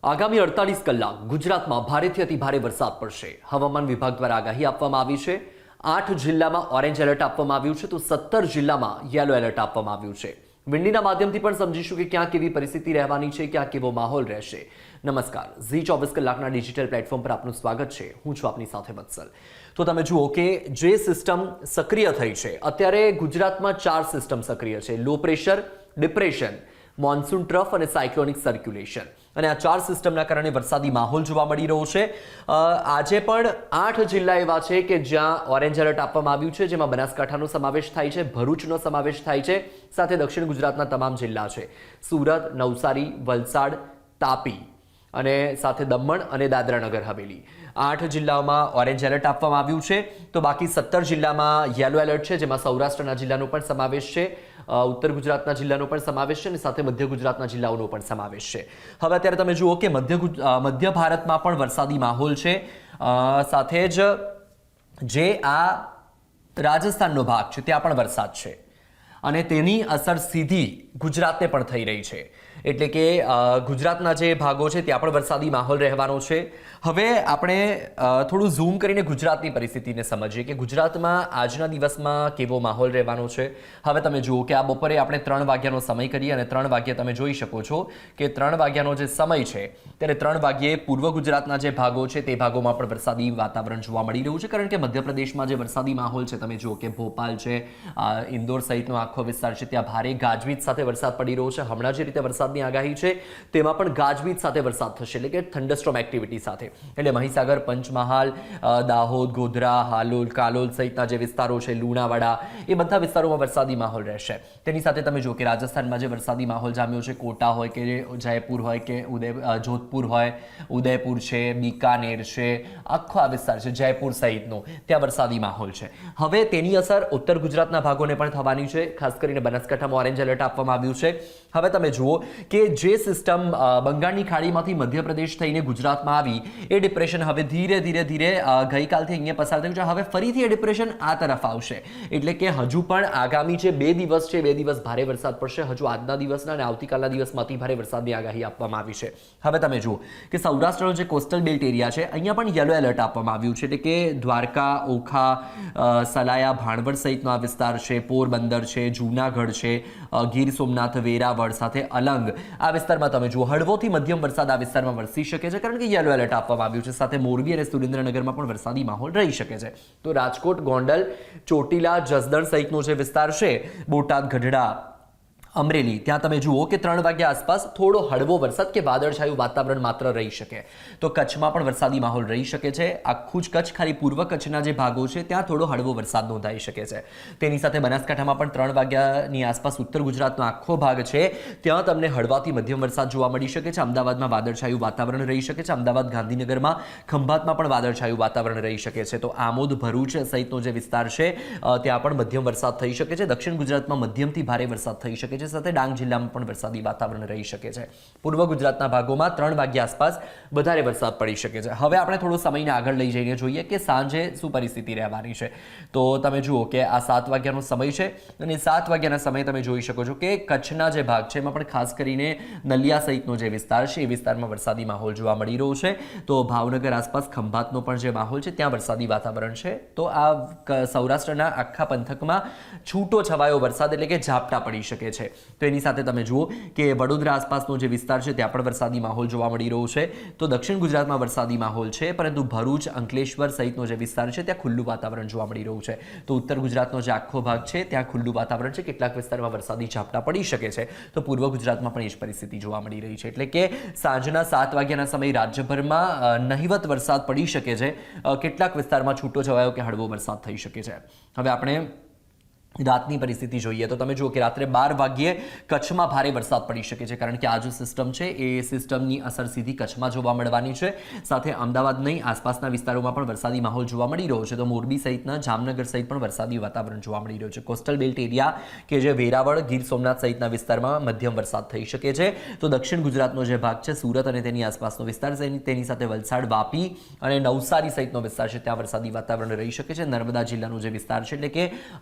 આગામી 48 કલાક ગુજરાતમાં ભારેથી અતિભારે વરસાદ પડશે. હવામાન વિભાગ દ્વારા આગાહી આપવામાં આવી છે. 8 જિલ્લામાં ઓરેન્જ એલર્ટ આપવામાં આવ્યું છે તો 17 જિલ્લામાં યલો એલર્ટ આપવામાં આવ્યું છે. વિંડીના માધ્યમથી પણ સમજીશું કે ક્યાં કેવી પરિસ્થિતિ રહેવાની છે, ક્યાં કેવો માહોલ રહેશે. નમસ્કાર, ઝી 24 કલાકના ડિજિટલ પ્લેટફોર્મ પર આપનું સ્વાગત છે. હું છું આપની સાથે વત્સલ. તો તમે જુઓ કે જે સિસ્ટમ સક્રિય થઈ છે, અત્યારે ગુજરાતમાં 4 સિસ્ટમ સક્રિય છે: low pressure, depression, monsoon trough અને સાયક્લોનિક સર્ક્યુલેશન. અને આ 4 સિસ્ટમના કારણે વરસાદી માહોલ જોવા મળી રહ્યો છે. આજે પણ 8 જિલ્લા એવા છે કે જ્યાં ઓરેન્જ એલર્ટ આપવામાં આવ્યું છે, જેમાં બનાસકાંઠાનો સમાવેશ થાય છે, ભરૂચનો સમાવેશ થાય છે, સાથે દક્ષિણ ગુજરાતના તમામ જિલ્લા છે: સુરત, નવસારી, વલસાડ, તાપી અને સાથે દમણ અને દાદરાનગર હવેલી. 8 જિલ્લાઓમાં ઓરેન્જ એલર્ટ આપવામાં આવ્યું છે. તો બાકી 17 જિલ્લામાં યલો એલર્ટ છે, જેમાં સૌરાષ્ટ્રના જિલ્લાનો પણ સમાવેશ છે, ઉત્તર ગુજરાતના જિલ્લાનો પણ સમાવેશ છે અને સાથે મધ્ય ગુજરાતના જિલ્લાઓનો પણ સમાવેશ છે. હવે અત્યારે તમે જુઓ કે મધ્ય ભારતમાં પણ વરસાદી માહોલ છે. સાથે જ જે આ રાજસ્થાનનો ભાગ છે ત્યાં પણ વરસાદ છે અને તેની અસર સીધી ગુજરાતને પણ થઈ રહી છે. એટલે કે ગુજરાતના જે ભાગો છે ત્યાં પણ વરસાદી માહોલ રહેવાનો છે. હવે આપણે થોડું ઝૂમ કરીને ગુજરાતની પરિસ્થિતિને સમજીએ કે ગુજરાતમાં આજના દિવસમાં કેવો માહોલ રહેવાનો છે. હવે તમે જુઓ કે આ બપોરે આપણે 3 વાગ્યાનો સમય કરીએ અને 3 વાગ્યે તમે જોઈ શકો છો કે 3 વાગ્યાનો જે સમય છે ત્યારે 3 વાગ્યે પૂર્વ ગુજરાતના જે ભાગો છે તે ભાગોમાં પણ વરસાદી વાતાવરણ જોવા મળી રહ્યું છે. કારણ કે મધ્યપ્રદેશમાં જે વરસાદી માહોલ છે, તમે જુઓ કે ભોપાલ છે, ઇન્દોર સહિતનો આખો વિસ્તાર છે, ત્યાં ભારે ગાજવીજ સાથે વરસાદ પડી રહ્યો છે. હમણાં જે રીતે વરસાદની આગાહી છે તેમાં પણ ગાજવીજ સાથે વરસાદ થશે, એટલે કે થંડરસ્ટોર્મ એક્ટિવિટી સાથે. એટલે મહીસાગર, પંચમહાલ, દાહોદ, ગોધરા, હાલોલ, કાલોલ સહિતના જે વિસ્તારો છે, લુણાવાડા, એ બધા વિસ્તારોમાં વરસાદી માહોલ રહેશે. તેની સાથે તમે જુઓ કે રાજસ્થાનમાં જે વરસાદી માહોલ જામ્યો છે, કોટા હોય કે જયપુર હોય કે જોધપુર હોય, ઉદયપુર છે, બીકાનેર છે, આખો આ વિસ્તાર છે જયપુર સહિતનો, ત્યાં વરસાદી માહોલ છે. હવે તેની અસર ઉત્તર ગુજરાતના ભાગોને પણ થવાની છે. ખાસ કરીને બનાસકાંઠામાં ઓરેન્જ એલર્ટ આપવામાં આવ્યું છે. હવે તમે જુઓ કે જે સિસ્ટમ બંગાળની ખાડીમાંથી મધ્યપ્રદેશ થઈને ગુજરાતમાં આવી, એ ડિપ્રેશન હવે ધીરે ધીરે ગઈકાલથી અહીંયા પસાર થયું છે. હવે ફરીથી એ ડિપ્રેશન આ તરફ આવશે. એટલે કે હજુ પણ આગામી જે 2 દિવસ છે, 2 દિવસ ભારે વરસાદ પડશે. હજુ આજના દિવસના અને આવતીકાલના દિવસમાં અતિ ભારે વરસાદની આગાહી આપવામાં આવી છે. હવે તમે જુઓ કે સૌરાષ્ટ્રનો જે કોસ્ટલ બેલ્ટ એરિયા છે, અહીંયા પણ યલો એલર્ટ આપવામાં આવ્યું છે. એટલે કે દ્વારકા, ઓખા, સલાયા, ભાણવડ સહિતનો આ વિસ્તાર છે, પોરબંદર છે, જૂનાગઢ છે, ગીર સોમનાથ, વેરાવળ સાથે અલંગ, આ વિસ્તારમાં તમે જુઓ હળવોથી મધ્યમ વરસાદ આ વિસ્તારમાં વરસી શકે છે, કારણ કે યલો એલર્ટ આપવામાં આવ્યું છે. સાથે મોરબી અને સુરેન્દ્રનગરમાં પણ વરસાદી માહોલ રહી શકે છે. તો રાજકોટ, ગોંડલ, ચોટીલા, જસદણ સહિતનો જે વિસ્તાર છે, બોટાદ, ગઢડા, અમરેલી, ત્યાં તમે જુઓ કે 3 વાગ્યા આસપાસ થોડો હળવો વરસાદ કે વાદળછાયું વાતાવરણ માત્ર રહી શકે. તો કચ્છમાં પણ વરસાદી માહોલ રહી શકે છે. આખું જ કચ્છ, ખાલી પૂર્વ કચ્છના જે ભાગો છે ત્યાં થોડો હળવો વરસાદ નોંધાઈ શકે છે. તેની સાથે બનાસકાંઠામાં પણ 3 વાગ્યાની આસપાસ ઉત્તર ગુજરાતનો આખો ભાગ છે ત્યાં તમને હળવાથી મધ્યમ વરસાદ જોવા મળી શકે છે. અમદાવાદમાં વાદળછાયું વાતાવરણ રહી શકે છે. અમદાવાદ, ગાંધીનગરમાં, ખંભાતમાં પણ વાદળછાયું વાતાવરણ રહી શકે છે. તો આમોદ, ભરૂચ સહિતનો જે વિસ્તાર છે ત્યાં પણ મધ્યમ વરસાદ થઈ શકે છે. દક્ષિણ ગુજરાતમાં મધ્યમથી ભારે વરસાદ થઈ શકે છે. સાથે ડાંગ જિલ્લામાં પણ વરસાદી વાતાવરણ રહી શકે છે. પૂર્વ ગુજરાતના ભાગોમાં 3 વાગ્યા આસપાસ વધારે વરસાદ પડી શકે છે. હવે આપણે થોડો સમયને આગળ લઈ જઈને જોઈએ કે સાંજે શું પરિસ્થિતિ રહેવાની છે. તો તમે જુઓ કે આ 7 વાગ્યાનો સમય છે અને 7 વાગ્યાના સમયે તમે જોઈ શકો છો કે કચ્છના જે ભાગ છે એમાં પણ ખાસ કરીને નલિયા સહિતનો જે વિસ્તાર છે એ વિસ્તારમાં વરસાદી માહોલ જોવા મળી રહ્યો છે. તો ભાવનગર આસપાસ ખંભાતનો પણ જે માહોલ છે ત્યાં વરસાદી વાતાવરણ છે. તો આ સૌરાષ્ટ્રના આખા પંથકમાં છૂટો છવાયો વરસાદ, એટલે કે ઝાપટા પડી શકે છે. તો એની સાથે તમે જુઓ કે વડોદરા આસપાસનો જે વિસ્તાર છે ત્યાં પણ વરસાદી માહોલ જોવા મળી રહ્યો છે. તો દક્ષિણ ગુજરાતમાં વરસાદી માહોલ છે, પરંતુ ભરૂચ, અંકલેશ્વર સહિતનો જે વિસ્તાર છે ત્યાં ખુલ્લું વાતાવરણ જોવા મળી રહ્યું છે. તો ઉત્તર ગુજરાતનો જે આખો ભાગ છે ત્યાં ખુલ્લું વાતાવરણ છે. કેટલાક વિસ્તારમાં વરસાદી ઝાપટા પડી શકે છે. તો પૂર્વ ગુજરાતમાં પણ એ જ પરિસ્થિતિ જોવા મળી રહી છે. એટલે કે સાંજના 7 વાગ્યાના સમયે રાજ્યભરમાં નહિવત વરસાદ પડી શકે છે. કેટલાક વિસ્તારમાં છૂટો છવાયો કે હળવો વરસાદ થઈ શકે છે. હવે આપણે રાતની પરિસ્થિતિ જોઈએ તો તમે જુઓ કે રાત્રે 12 વાગ્યે કચ્છમાં ભારે વરસાદ પડી શકે છે, કારણ કે આ જે સિસ્ટમ છે એ સિસ્ટમની અસર સીધી કચ્છમાં જોવા મળવાની છે. સાથે અમદાવાદ નહીં, આસપાસના વિસ્તારોમાં પણ વરસાદી માહોલ જોવા મળી રહ્યો છે. તો મોરબી સહિતના જામનગર સહિત પણ વરસાદી વાતાવરણ જોવા મળી રહ્યું છે. કોસ્ટલ બેલ્ટ એરિયા કે જે વેરાવળ, ગીર સોમનાથ સહિતના વિસ્તારમાં મધ્યમ વરસાદ થઈ શકે છે. તો દક્ષિણ ગુજરાતનો જે ભાગ છે, સુરત અને તેની આસપાસનો વિસ્તાર છે, તેની સાથે વલસાડ, વાપી અને નવસારી સહિતનો વિસ્તાર છે ત્યાં વરસાદી વાતાવરણ રહી શકે છે. નર્મદા જિલ્લાનો જે વિસ્તાર છે, એટલે કે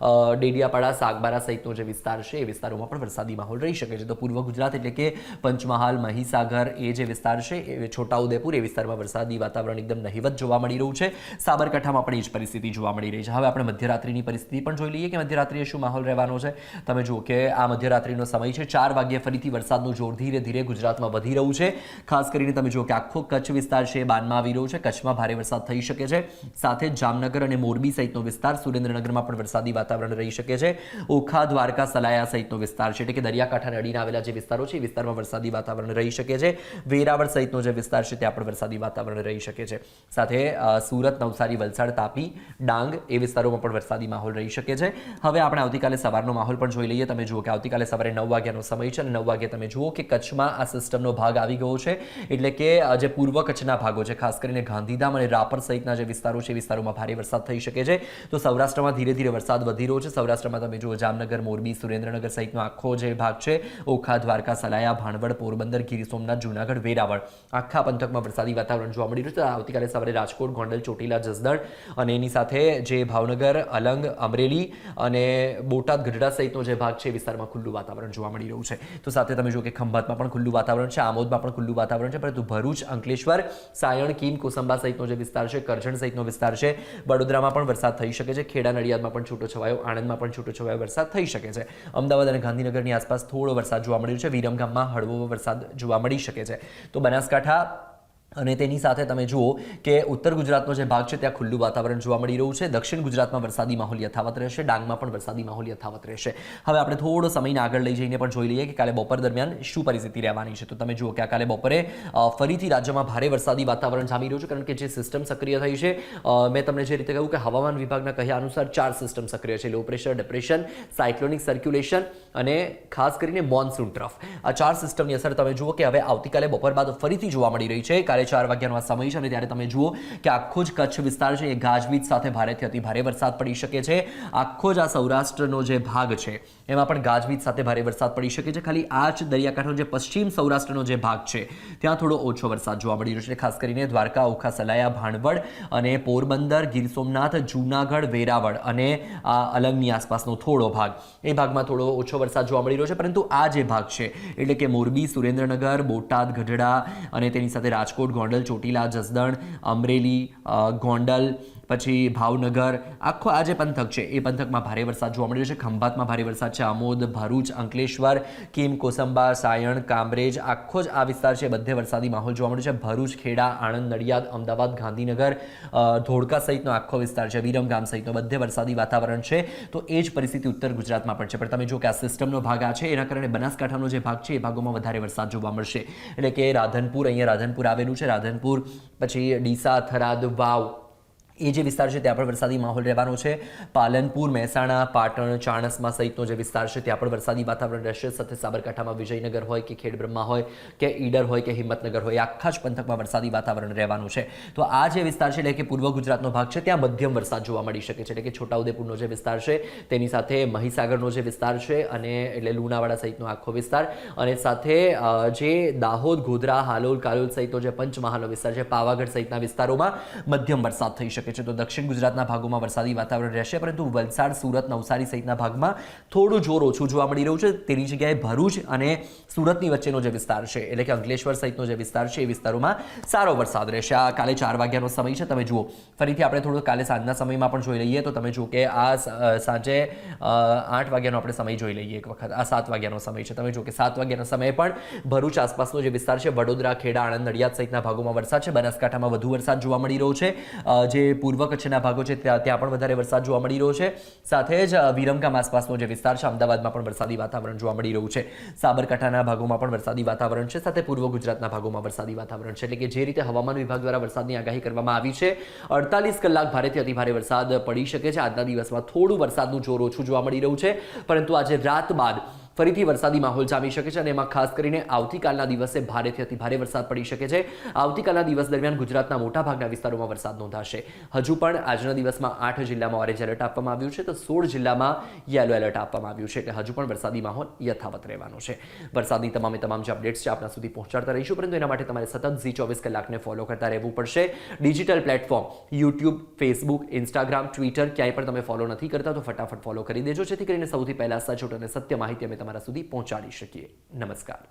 ડેડિયા ડેડિયાપાડા સાગબારા સહિતનો જે વિસ્તાર છે એ વિસ્તારોમાં પણ વરસાદી માહોલ રહી શકે છે. તો પૂર્વ ગુજરાત એટલે કે પંચમહાલ, મહીસાગર એ જે વિસ્તાર છે એ છોટાઉદેપુર એ વિસ્તારમાં વરસાદી વાતાવરણ એકદમ નહિવત જોવા મળી રહ્યું છે. સાબરકાંઠામાં પણ એ જ પરિસ્થિતિ જોવા મળી રહી છે. હવે આપણે મધ્યરાત્રિની પરિસ્થિતિ પણ જોઈ લઈએ કે મધ્યરાત્રિએ શું માહોલ રહેવાનો છે. તમે જુઓ કે આ મધ્યરાત્રિનો સમય છે, 4 વાગ્યે ફરીથી વરસાદનું જોર ધીરે ધીરે ગુજરાતમાં વધી રહ્યું છે. ખાસ કરીને તમે જુઓ કે આખો કચ્છ વિસ્તાર છે એ બાનમાં આવી રહ્યો છે. કચ્છમાં ભારે વરસાદ થઈ શકે છે. સાથે જ જામનગર અને મોરબી સહિતનો વિસ્તાર, સુરેન્દ્રનગરમાં પણ વરસાદી વાતાવરણ રહી શકે છે. ઓખા, દ્વારકા, સલાયા સહિતનો વિસ્તાર છે એટલે કે દરિયાકાંઠાને અડીને આવેલા જે વિસ્તારો છે એ વિસ્તારમાં વરસાદી વાતાવરણ રહી શકે છે. વેરાવળ સહિતનો જે વિસ્તાર છે ત્યાં પણ વરસાદી વાતાવરણ રહી શકે છે. સાથે સુરત, નવસારી, વલસાડ, તાપી, ડાંગ એ વિસ્તારોમાં પણ વરસાદી માહોલ રહી શકે છે. હવે આપણે આવતીકાલે સવારનો માહોલ પણ જોઈ લઈએ. તમે જુઓ કે આવતીકાલે સવારે 9 વાગ્યાનો સમય છે અને 9 વાગ્યે તમે જુઓ કે કચ્છમાં આ સિસ્ટમનો ભાગ આવી ગયો છે. એટલે કે જે પૂર્વ કચ્છના ભાગો છે, ખાસ કરીને ગાંધીધામ અને રાપર સહિતના જે વિસ્તારો છે એ વિસ્તારોમાં ભારે વરસાદ થઈ શકે છે. તો સૌરાષ્ટ્રમાં ધીરે ધીરે વરસાદ વધી રહ્યો છે. સૌરાષ્ટ્રમાં તમે જુઓ જામનગર, મોરબી, સુરેન્દ્રનગર સહિતનો આખો જે ભાગ છે, ઓખા, દ્વારકા, સલાયા, ભાણવડ, પોરબંદર, ગીર સોમનાથ, જૂનાગઢ, વેરાવળ, આખા પંથકમાં વરસાદી વાતાવરણ જોવા મળી રહ્યું છે. આવતીકાલે સવારે રાજકોટ, ગોંડલ, ચોટીલા, જસદણ અને એની સાથે જે ભાવનગર, અલંગ, અમરેલી અને બોટાદ, ગઢડા સહિતનો જે ભાગ છે એ વિસ્તારમાં ખુલ્લું વાતાવરણ જોવા મળી રહ્યું છે. તો સાથે તમે જુઓ કે ખંભાતમાં પણ ખુલ્લું વાતાવરણ છે, આમોદમાં પણ ખુલ્લું વાતાવરણ છે, પરંતુ ભરૂચ, અંકલેશ્વર, સાયણ, કીમ, કોસંબા સહિતનો જે વિસ્તાર છે, કરજણ સહિતનો વિસ્તાર છે, વડોદરામાં પણ વરસાદ થઈ શકે છે. ખેડા, નડિયાદમાં પણ છૂટો છવાયો, આણંદમાં પણ છૂટો છવાયો વરસાદ થઈ શકે છે. અમદાવાદ અને ગાંધીનગરની આસપાસ થોડો વરસાદ જોવા મળી રહ્યો છે. વિરમગામમાં હળવો વરસાદ જોવા મળી શકે છે. તો બનાસકાંઠા અને તેની સાથે તમે જુઓ કે ઉત્તર ગુજરાતનો જે ભાગ છે ત્યાં ખુલ્લું વાતાવરણ જોવા મળી રહ્યું છે. દક્ષિણ ગુજરાતમાં વરસાદી માહોલ યથાવત રહેશે. ડાંગમાં પણ વરસાદી માહોલ યથાવત રહેશે. હવે આપણે થોડો સમયને આગળ લઈ જઈને પણ જોઈ લઈએ કે કાલે બપોર દરમિયાન શું પરિસ્થિતિ રહેવાની છે. તો તમે જુઓ કે કાલે બપોરે ફરીથી રાજ્યમાં ભારે વરસાદી વાતાવરણ જામી રહ્યું છે, કારણ કે જે સિસ્ટમ સક્રિય થઈ છે, મેં તમને જે રીતે કહ્યું કે હવામાન વિભાગના કહ્યા અનુસાર 4 સિસ્ટમ સક્રિય છે: low pressure, depression, cyclonic circulation અને ખાસ કરીને મોન્સૂન ટ્રફ. આ 4 સિસ્ટમની અસર તમે જુઓ કે હવે આવતીકાલે બપોર બાદ ફરીથી જોવા મળી રહી છે. કાલે 4 વાગ્યાનો આ સમય છે અને ત્યારે તમે જુઓ કે આખો જ કચ્છ વિસ્તાર છે એ ગાજવીજ સાથે ભારેથી અતિ ભારે વરસાદ પડી શકે છે. આખો જ આ સૌરાષ્ટ્રનો જે ભાગ છે એમાં પણ ગાજવીજ સાથે ભારે વરસાદ પડી શકે છે. ખાલી આ જ દરિયાકાંઠો જે પશ્ચિમ સૌરાષ્ટ્રનો જે ભાગ છે ત્યાં થોડો ઓછો વરસાદ જોવા મળી રહ્યો છે. ખાસ કરીને દ્વારકા, ઓખા, સલાયા, ભાણવડ અને પોરબંદર, ગીર સોમનાથ, જૂનાગઢ, વેરાવળ અને આ અલંગની આસપાસનો થોડો ભાગ, એ ભાગમાં થોડો ઓછો વરસાદ જોવા મળી રહ્યો છે. પરંતુ આ જે ભાગ છે એટલે કે મોરબી, સુરેન્દ્રનગર, બોટાદ, ગઢડા અને તેની સાથે રાજકોટ, ગોંડલ, ચોટીલા, જસદણ, અમરેલી, ગોંડલ, પછી ભાવનગર, આખો આ જે પંથક છે એ પંથકમાં ભારે વરસાદ જોવા મળી રહ્યો છે. ખંભાતમાં ભારે વરસાદ છે. આમોદ, ભરૂચ, અંકલેશ્વર, કીમ, કોસંબા, સાયણ, કામરેજ, આખો જ આ વિસ્તાર છે બધે વરસાદી માહોલ જોવા મળ્યો છે. ભરૂચ, ખેડા, આણંદ, નડિયાદ, અમદાવાદ, ગાંધીનગર, ધોળકા સહિતનો આખો વિસ્તાર છે, વિરમગામ સહિતનો બધે વરસાદી વાતાવરણ છે. તો એ જ પરિસ્થિતિ ઉત્તર ગુજરાતમાં પણ છે. પણ તમે જો કે આ સિસ્ટમનો ભાગ આ છે, એના કારણે બનાસકાંઠાનો જે ભાગ છે એ ભાગોમાં વધારે વરસાદ જોવા મળશે. એટલે કે રાધનપુર, અહીંયા રાધનપુર આવેલું છે, રાધનપુર, પછી ડીસા, થરાદ, વાવ, એ જે વિસ્તાર છે ત્યાં પણ વરસાદી માહોલ રહેવાનો છે. પાલનપુર, મહેસાણા, પાટણ, ચાણસ્મા સહિતનો જે વિસ્તાર છે ત્યાં પણ વરસાદી વાતાવરણ રહેશે. સાથે સાબરકાંઠામાં વિજયનગર હોય કે ખેડબ્રહ્મા હોય કે ઈડર હોય કે હિંમતનગર હોય, આખા જ પંથકમાં વરસાદી વાતાવરણ રહેવાનું છે. તો આ જે વિસ્તાર છે એટલે કે પૂર્વ ગુજરાતનો ભાગ છે ત્યાં મધ્યમ વરસાદ જોવા મળી શકે છે. એટલે કે છોટાઉદેપુરનો જે વિસ્તાર છે તેની સાથે મહીસાગરનો જે વિસ્તાર છે અને એટલે લુણાવાડા સહિતનો આખો વિસ્તાર, અને સાથે જે દાહોદ, ગોધરા, હાલોલ, કાલોલ સહિતનો જે પંચમહાલનો વિસ્તાર છે, પાવાગઢ સહિતના વિસ્તારોમાં મધ્યમ વરસાદ થઈ શકે છે. તો દક્ષિણ ગુજરાતના ભાગોમાં વરસાદી વાતાવરણ રહેશે, પરંતુ વલસાડ, સુરત, નવસારી સહિતના ભાગમાં થોડું જોર ઓછું જોવા મળી રહ્યું છે. તેની જગ્યાએ ભરૂચ અને સુરતની વચ્ચેનો જે વિસ્તાર છે એટલે કે અંકલેશ્વર સહિતનો જે વિસ્તાર છે એ વિસ્તારોમાં સારો વરસાદ રહેશે. આ કાલે 4 વાગ્યાનો સમય છે. તમે જુઓ ફરીથી આપણે થોડું કાલે સાંજના સમયમાં પણ જોઈ લઈએ. તો તમે જુઓ કે આ સાંજે 8 વાગ્યાનો આપણે સમય જોઈ લઈએ એક વખત. આ 7 વાગ્યાનો સમય છે. તમે જુઓ કે 7 વાગ્યાના સમયે પણ ભરૂચ આસપાસનો જે વિસ્તાર છે, વડોદરા, ખેડા, આણંદ, નડિયાદ સહિતના ભાગોમાં વરસાદ છે. બનાસકાંઠામાં વધુ વરસાદ જોવા મળી રહ્યો છે. જે પૂર્વ કચ્છના ભાગો છે ત્યાં પણ વધારે વરસાદ જોવા મળી રહ્યો છે. સાથે જ વિરમગામ આસપાસનો જે વિસ્તાર છે, અમદાવાદમાં પણ વરસાદી વાતાવરણ જોવા મળી રહ્યું છે. સાબરકાંઠાના ભાગોમાં પણ વરસાદી વાતાવરણ છે. સાથે પૂર્વ ગુજરાતના ભાગોમાં વરસાદી વાતાવરણ છે. એટલે કે જે રીતે હવામાન વિભાગ દ્વારા વરસાદની આગાહી કરવામાં આવી છે, 48 કલાક ભારેથી અતિભારે વરસાદ પડી શકે છે. આજના દિવસમાં થોડું વરસાદનું જોર ઓછું જોવા મળી રહ્યું છે, પરંતુ આજે રાત બાદ ફરીથી વરસાદી માહોલ જામી શકે છે અને એમાં ખાસ કરીને આવતીકાલના દિવસે ભારેથી અતિ ભારે વરસાદ પડી શકે છે. આવતીકાલના દિવસ દરમિયાન ગુજરાતના મોટાભાગના વિસ્તારોમાં વરસાદ નોંધાશે. હજુ પણ આજના દિવસમાં 8 જિલ્લામાં ઓરેન્જ એલર્ટ આપવામાં આવ્યું છે તો 16 જિલ્લામાં યેલો એલર્ટ આપવામાં આવ્યું છે. એટલે હજુ પણ વરસાદી માહોલ યથાવત રહેવાનો છે. વરસાદની તમામ જે અપડેટ્સ છે આપણા સુધી પહોંચાડતા રહીશું, પરંતુ એના માટે તમારે સતત ઝી24 કલાકને ફોલો કરતા રહેવું પડશે. Digital platform YouTube, Facebook, Instagram, Twitter ક્યાંય પણ તમે ફોલો નથી કરતા તો ફટાફટ ફોલો કરી દેજો, જેથી કરીને સૌથી પહેલા સચોટ અને સત્ય માહિતી અમે તમારા સુધી પહોંચાડી શકીએ. નમસ્કાર.